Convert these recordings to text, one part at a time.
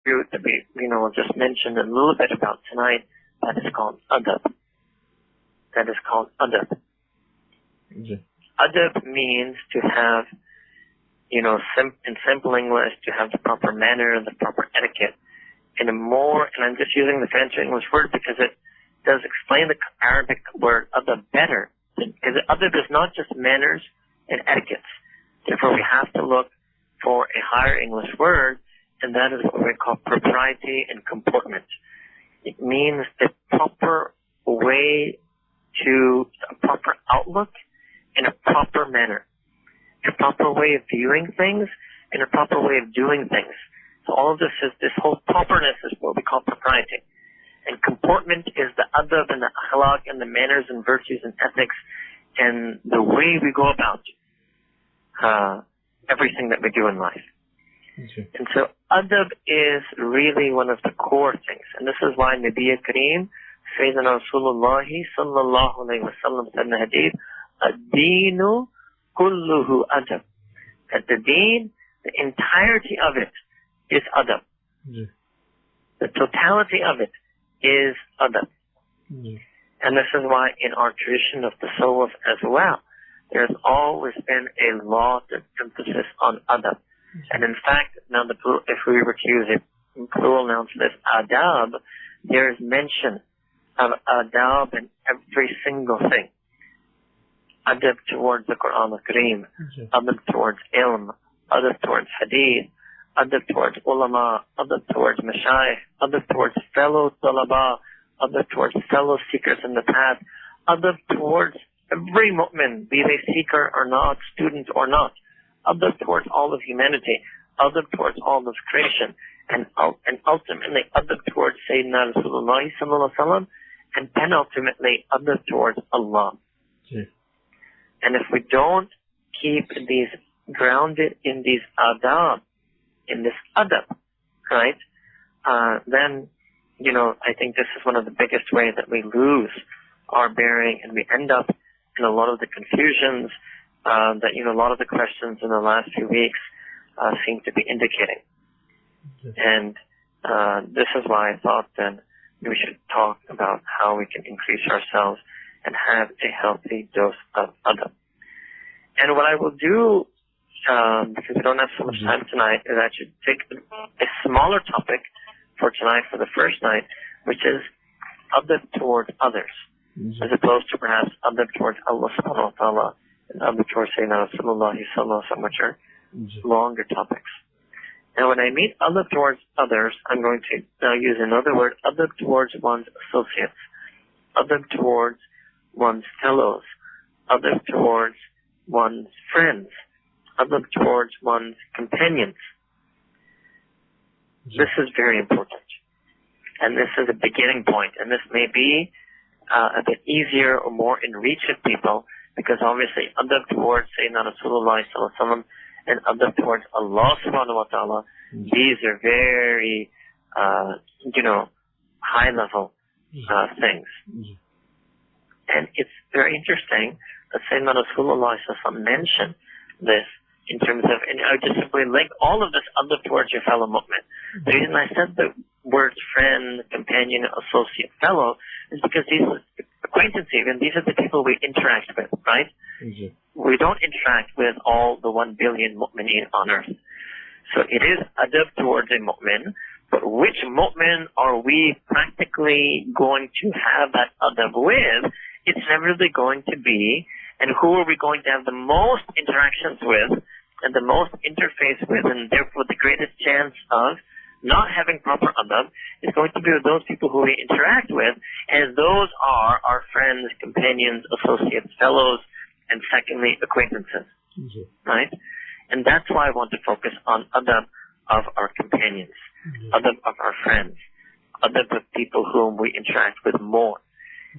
attribute that we, will just mention a little bit about tonight, that is called adab. That is called adab. Adab means to have, in simple English, to have the proper manner, the proper etiquette. And I'm just using the fancy English word because it does explain the Arabic word adab better. Because adab is not just manners and etiquettes. Therefore, we have to look for a higher English word, and that is what we call propriety and comportment. It means the proper way a proper outlook in a proper manner, a proper way of viewing things, and a proper way of doing things. So all of this whole properness is what we call propriety. And comportment is the adab and the akhlaq and the manners and virtues and ethics and the way we go about everything that we do in life. Okay. And so adab is really one of the core things. And this is why Nabi Kareem, Sayyidina Rasulullah sallallahu alayhi wa sallam said in the hadith, ad-deenu kulluhu adab. That the deen, the entirety of it is adab. Yeah. The totality of it is adab. Yeah. And this is why in our tradition of tasawwuf as well, there's always been a lot of emphasis on adab. And in fact, now if we were to use a plural noun for this, adab, there is mention of adab in every single thing. Adab towards the Qur'an al-Kareem, adab towards ilm, adab towards hadith, adab towards ulama, adab towards mashayikh, adab towards fellow talaba, adab towards fellow seekers in the path, adab towards every mu'min, be they seeker or not, student or not, adab towards all of humanity, adab towards all of creation, and ultimately adab towards Sayyidina Rasulullah sallallahu alaihi wasallam, and penultimately adab towards Allah. Yeah. And if we don't keep these grounded in these adab, in this adab, right, then, I think this is one of the biggest ways that we lose our bearing and we end up in a lot of the confusions that, a lot of the questions in the last few weeks seem to be indicating. And this is why I thought then we should talk about how we can increase ourselves and have a healthy dose of adab. And what I will do, because we don't have so much time tonight, is I should take a smaller topic for tonight, for the first night, which is adab towards others, as opposed to perhaps adab towards Allah subhanahu wa ta'ala and adab towards Sayyidina Rasulullah sallallahu alaihi wasallam, which are longer topics. And when I mean adab towards others, I'm going to now use another word, adab towards one's associates, adab towards one's fellows, adab towards one's friends, adab towards one's companions. This is very important. And this is a beginning point. And this may be a bit easier or more in reach of people, because obviously adab towards Sayyidina Rasulullah sallallahu alaihi wasallam and adab towards Allah subhanahu wa ta'ala, these are very, high level things. And it's very interesting that Sayyidina Rasulullah sallallahu alaihi wasallam mentioned this in terms of, and I just simply link all of this adab towards your fellow mu'min. The reason I said the words friend, companion, associate, fellow is because these are acquaintances, and these are the people we interact with, right? We don't interact with all the 1 billion mu'mineen on earth. So it is adab towards a mu'min, but which mu'min are we practically going to have that adab with? It's inevitably going to be, and who are we going to have the most interactions with and the most interface with, and therefore the greatest chance of not having proper adab is going to be with those people who we interact with, and those are our friends, companions, associates, fellows, and secondly, acquaintances, right? And that's why I want to focus on adab of our companions, adab of our friends, adab of people whom we interact with more.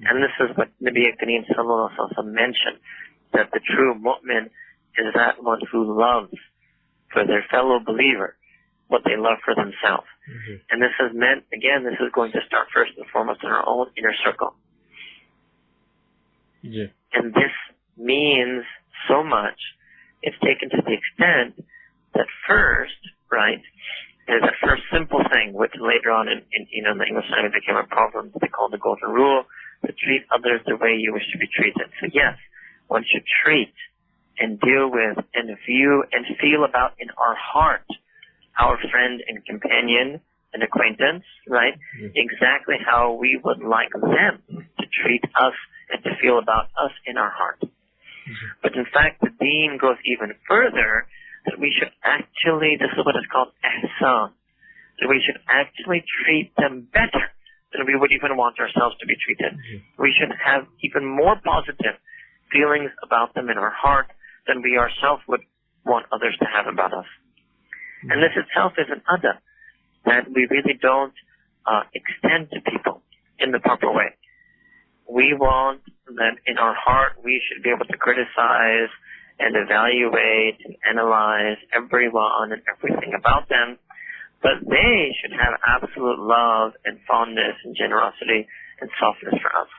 And this is what Nabi Kareem sallallahu alaihi wasallam mentioned, that the true mu'min is that one who loves for their fellow believer what they love for themselves. And this is meant, again, this is going to start first and foremost in our own inner circle. And this means so much. It's taken to the extent that first, right, There's that first simple thing, which later on in the English language became a proverb they call the golden rule, to treat others the way you wish to be treated. So yes, one should treat and deal with and view and feel about in our heart our friend and companion and acquaintance, right? Exactly how we would like them to treat us and to feel about us in our heart. But in fact, the deen goes even further, that we should actually, this is what is called ihsan, that we should actually treat them better than we would even want ourselves to be treated. We should have even more positive feelings about them in our heart than we ourselves would want others to have about us. And this itself is an adab that we really don't extend to people in the proper way. We want that in our heart we should be able to criticize and evaluate and analyze everyone and everything about them, but they should have absolute love and fondness and generosity and softness for us.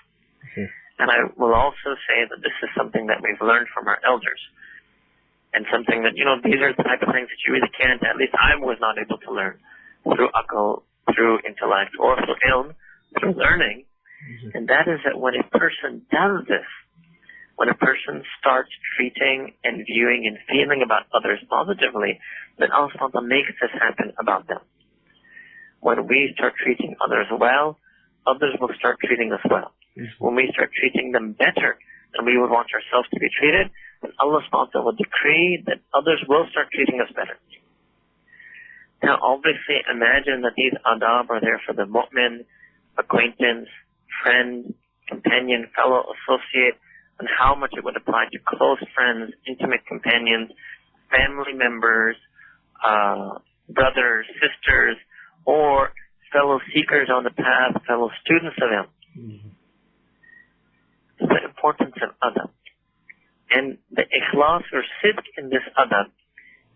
And I will also say that this is something that we've learned from our elders, and something that, these are the type of things that you really can't, at least I was not able to learn through akal, through intellect, or through ilm, through learning. And that is that when a person does this, when a person starts treating and viewing and feeling about others positively, then Allah subhanahu wa ta'ala makes this happen about them. When we start treating others well, others will start treating us well. When we start treating them better than we would want ourselves to be treated, then Allah subhanahu wa ta'ala will decree that others will start treating us better. Now obviously imagine that these adab are there for the mu'min, acquaintance, friend, companion, fellow, associate, and how much it would apply to close friends, intimate companions, family members, brothers, sisters, or fellow seekers on the path, fellow students of Ilm. The importance of adab. And the ikhlas or sidq in this adab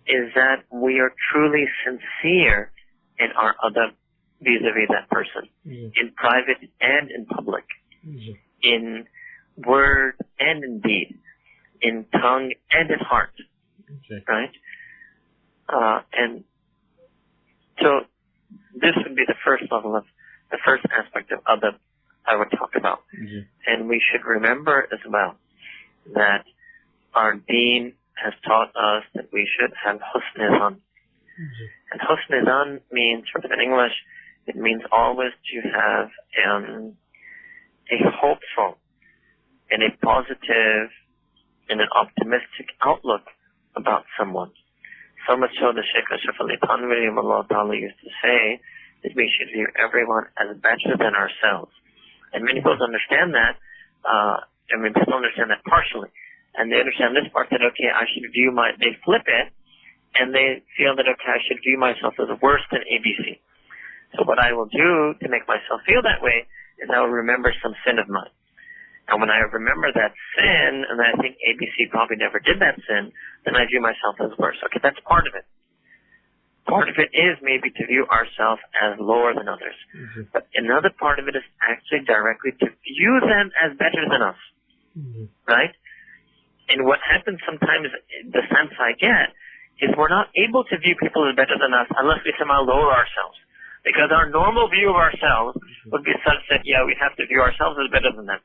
is that we are truly sincere in our adab vis-a-vis that person, in private and in public, in word and in deed, in tongue and in heart, right? And so this would be the first level of, the first aspect of adab I would talk about. And we should remember as well that our deen has taught us that we should have husn-i-zan. And husn-i-zan means, sort of in English, it means always to have a hopeful and a positive and an optimistic outlook about someone. So much so that Shaykh Zulfiqar Ahmad used to say that we should view everyone as better than ourselves. And many people understand that, people understand that partially. And they understand this part that, okay, I should view they flip it, and they feel that, okay, I should view myself as worse than ABC. So what I will do to make myself feel that way is I will remember some sin of mine. And when I remember that sin, and I think ABC probably never did that sin, then I view myself as worse. Okay, that's part of it. Part of it is maybe to view ourselves as lower than others. But another part of it is actually directly to view them as better than us. Right? And what happens sometimes, the sense I get, is we're not able to view people as better than us unless we somehow lower ourselves. Because our normal view of ourselves would be such that, yeah, we have to view ourselves as better than them.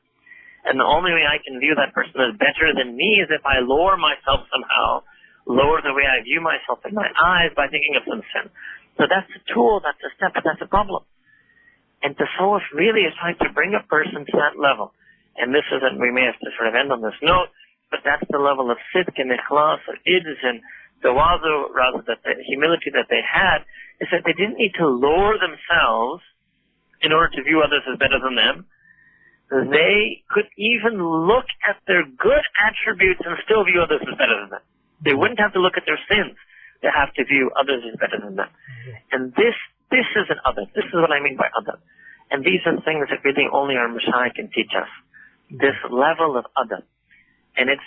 And the only way I can view that person as better than me is if I lower myself somehow, lower the way I view myself in my eyes by thinking of some sin. So that's a tool, that's a step, but that's a problem. And tasawwuf really is trying to bring a person to that level. And this is, and we may have to sort of end on this note, but that's the level of sidq and ikhlas, of idz and tawazu, rather, that the humility that they had, is that they didn't need to lower themselves in order to view others as better than them. They could even look at their good attributes and still view others as better than them. They wouldn't have to look at their sins to have to view others as better than them. And this is an adab. This is what I mean by adab. And these are things that really only our Mashayikh can teach us. This level of adab. And it's